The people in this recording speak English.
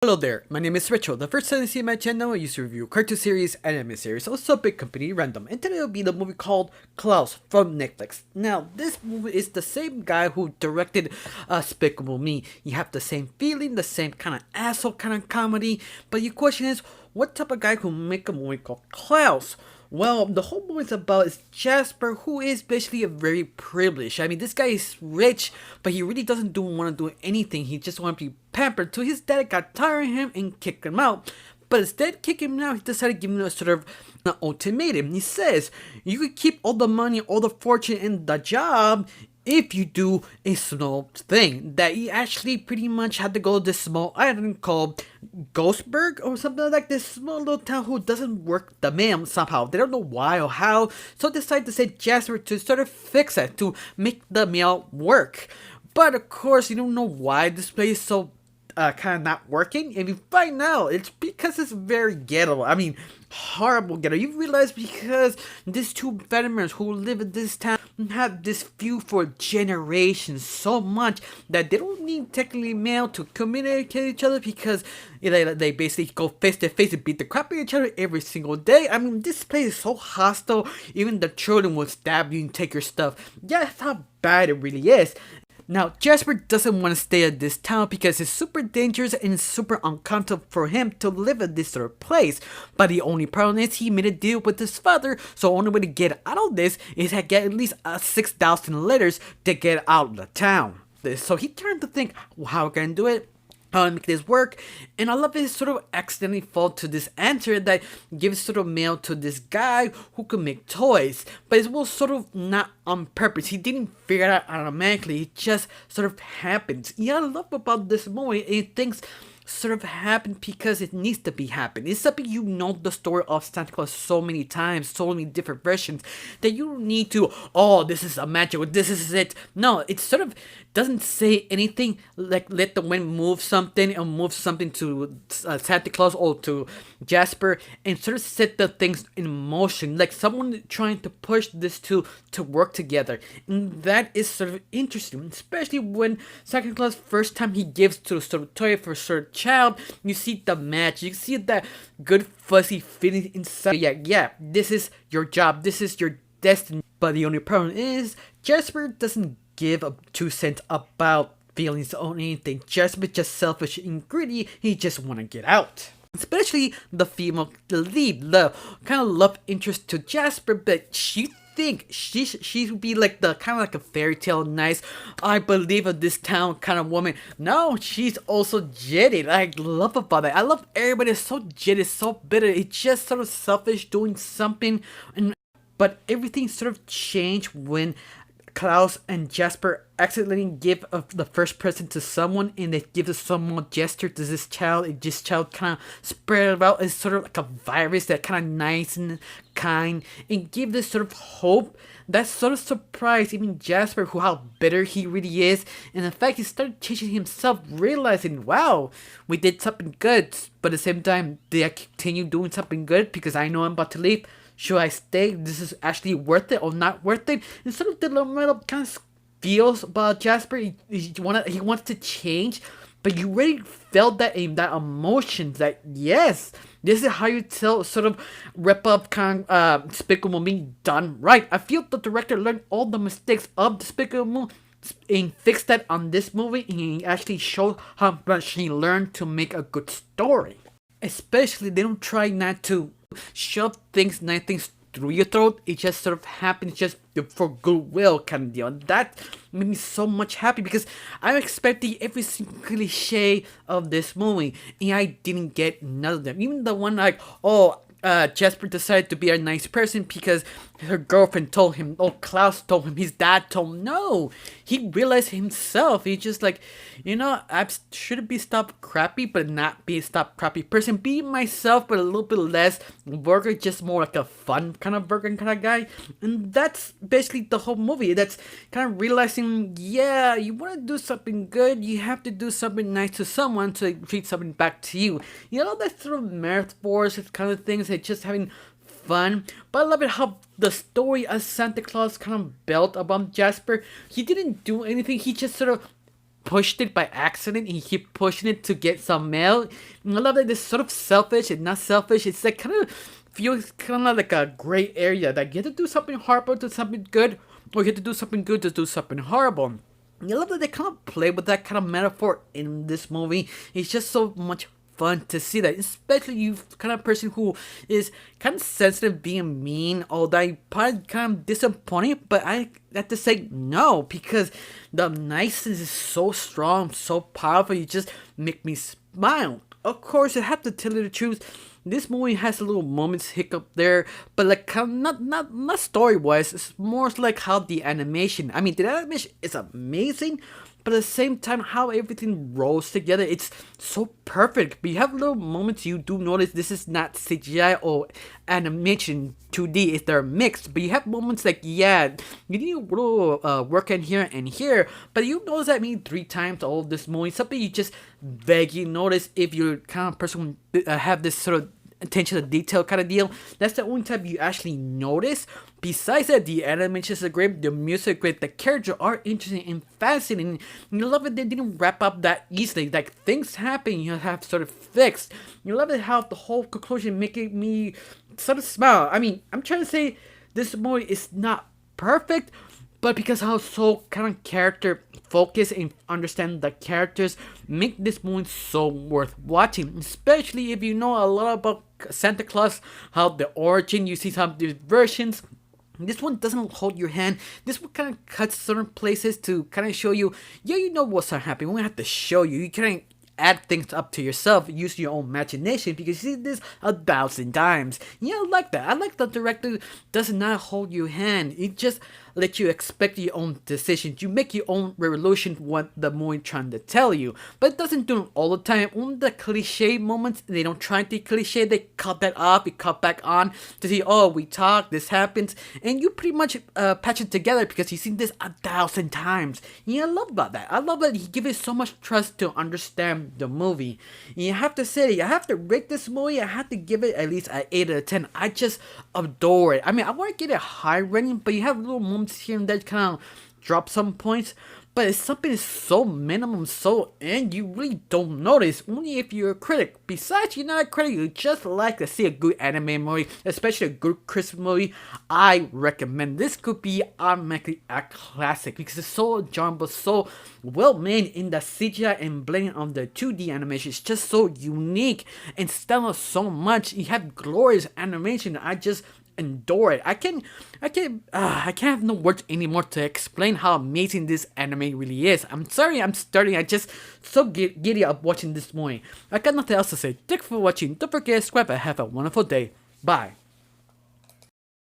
Hello there, my name is Rachel. The first time you see my channel, I used to review cartoon series, anime series, also big company random, and today will be the movie called Klaus from Netflix. Now, this movie is the same guy who directed Despicable Me. You have the same feeling, the same kind of asshole kind of comedy, but your question is, what type of guy could make a movie called Klaus? Well, the whole movie is about is Jasper, who is basically a very privileged. I mean, this guy is rich, but he really doesn't want to do anything. He just wants to be pampered. So his dad got tired of him and kicked him out. But instead of kicking him out, he decided to give him a sort of an ultimatum. He says, you could keep all the money, all the fortune, and the job if you do a small thing. That he actually pretty much had to go to this small island called Ghostberg or something like this small little town who doesn't work the mail somehow. They don't know why or how, so they decide to send Jasper to sort of fix it, to make the mail work. But of course, you don't know why this place is so kind of not working, and you find out it's because it's very ghetto. I mean, horrible ghetto. You realize because these two veterans who live in this town have this feud for generations so much that they don't need technically mail to communicate with each other because they basically go face to face and beat the crap out of each other every single day. I mean, this place is so hostile, even the children will stab you and take your stuff. Yeah, that's how bad it really is. Now, Jasper doesn't want to stay at this town because it's super dangerous and it's super uncomfortable for him to live at this sort of place. But the only problem is he made a deal with his father, so the only way to get out of this is to get at least 6,000 letters to get out of the town. So he turned to think, how can I do it? How to make this work, and I love it sort of accidentally fall to this answer that gives sort of mail to this guy who could make toys, but it was sort of not on purpose. He didn't figure it out automatically, it just sort of happens. Yeah, I love about this movie, it thinks sort of happen because it needs to be happen. It's something you know the story of Santa Claus so many times, so many different versions, that you don't need to, oh, this is a magic, this is it. No, it sort of doesn't say anything like let the wind move something or move something to Santa Claus or to Jasper and sort of set the things in motion, like someone trying to push this two to work together. And that is sort of interesting, especially when Santa Claus first time he gives to a sort of toy for a certain child, you see the magic, you see that good fuzzy feeling inside. Yeah, this is your job, this is your destiny. But the only problem is Jasper doesn't give a 2 cents about feelings or anything. Jasper just selfish and greedy, he just wanna get out. Especially the female lead, the kind of love interest to Jasper, but she think she would be like the kind of like a fairy tale nice, I believe in this town kind of woman. No, she's also jaded. I love about it. I love everybody is so jaded, so bitter. It's just sort of selfish doing something, but everything sort of changed when Klaus and Jasper accidentally give the first present to someone and they give a small gesture to this child, and this child kind of spread it out as sort of like a virus that kind of nice and kind and give this sort of hope that sort of surprised even Jasper, who how bitter he really is, and in fact he started changing himself, realizing, wow, we did something good, but at the same time, did I continue doing something good because I know I'm about to leave? Should I stay? This is actually worth it or not worth it? And sort of the little kind of feels about Jasper. He wants to change, but you really felt that emotion that yes, this is how you tell sort of rip up kind of Despicable Me done right. I feel the director learned all the mistakes of Despicable Me and fixed that on this movie, and he actually showed how much he learned to make a good story. Especially they don't try not to shove nice things through your throat. It just sort of happens just for goodwill kind of deal. And that made me so much happy because I'm expecting every single cliche of this movie and I didn't get none of them. Even the one like, oh, Jasper decided to be a nice person because her girlfriend told him, oh, Klaus told him, his dad told him. No, he realized himself. He just like, I shouldn't be stop crappy, but not be a stop crappy person. Be myself, but a little bit less burger, just more like a fun kind of burger kind of guy. And that's basically the whole movie. That's kind of realizing, yeah, you want to do something good, you have to do something nice to someone to treat something back to you. That sort of metaphors, kind of things, that just having fun. But I love it how the story of Santa Claus kind of built about Jasper. He didn't do anything, he just sort of pushed it by accident. He keep pushing it to get some mail. And I love that this sort of selfish and not selfish. It's like kind of feels kind of like a gray area that you have to do something horrible to something good, or you have to do something good to do something horrible. I love that they kind of play with that kind of metaphor in this movie. It's just so much fun to see that, especially you kind of person who is kind of sensitive, being mean, all that. Probably kind of disappointing, but I have to say no, because the niceness is so strong, so powerful. You just make me smile. Of course, I have to tell you the truth. This movie has a little moments hiccup there, but like kind of not story wise. It's more like how the animation. I mean, the animation is amazing, but at the same time, how everything rolls together, it's so perfect. But you have little moments you do notice this is not CGI or animation 2D, it's they're mixed. But you have moments like, yeah, you need a little work in here and here, but you notice that maybe 3 times all of this movie, something you just vaguely notice if you're kind of person who have this sort of attention to detail kind of deal. That's the only time you actually notice. Besides that, the animations are great, the music is great, the characters are interesting and fascinating. You love it they didn't wrap up that easily. Like things happen, you have sort of fixed. You love it how the whole conclusion making me sort of smile. I mean, I'm trying to say this movie is not perfect, but because how so kind of character focus and understand the characters make this movie so worth watching, especially if you know a lot about Santa Claus, how the origin, you see some of these versions. This one doesn't hold your hand. This one kind of cuts certain places to kind of show you, yeah, you know what's happening. We have to show you. You kind of add things up to yourself, use your own imagination, because you see this 1,000 times. Yeah, I like that. I like the director does not hold your hand. It just let you expect your own decisions. You make your own revolution what the movie trying to tell you. But it doesn't do it all the time. Only the cliche moments, they don't try to be cliche, they cut that off, they cut back on to see, oh, we talk, this happens, and you pretty much patch it together because you've seen this 1,000 times. Yeah, I love about that. I love that he gives it so much trust to understand the movie. And you have to say, I have to rate this movie, I have to give it at least an 8 out of 10. I just adore it. I mean, I want to give it a high rating, but you have little moments here and there kind of drop some points, but it's something that's so minimum, so and you really don't notice only if you're a critic. Besides, you're not a critic, you just like to see a good anime movie, especially a good Christmas movie. I recommend this could be automatically a classic because it's so enjoyable, so well made in the CGI and blending on the 2D animation. It's just so unique and stand out so much. You have glorious animation. I just adore it. I can't have no words anymore to explain how amazing this anime really is. I'm sorry I'm starting, I just so giddy up watching this movie. I got nothing else to say. Thanks for watching. Don't forget to subscribe and have a wonderful day. Bye.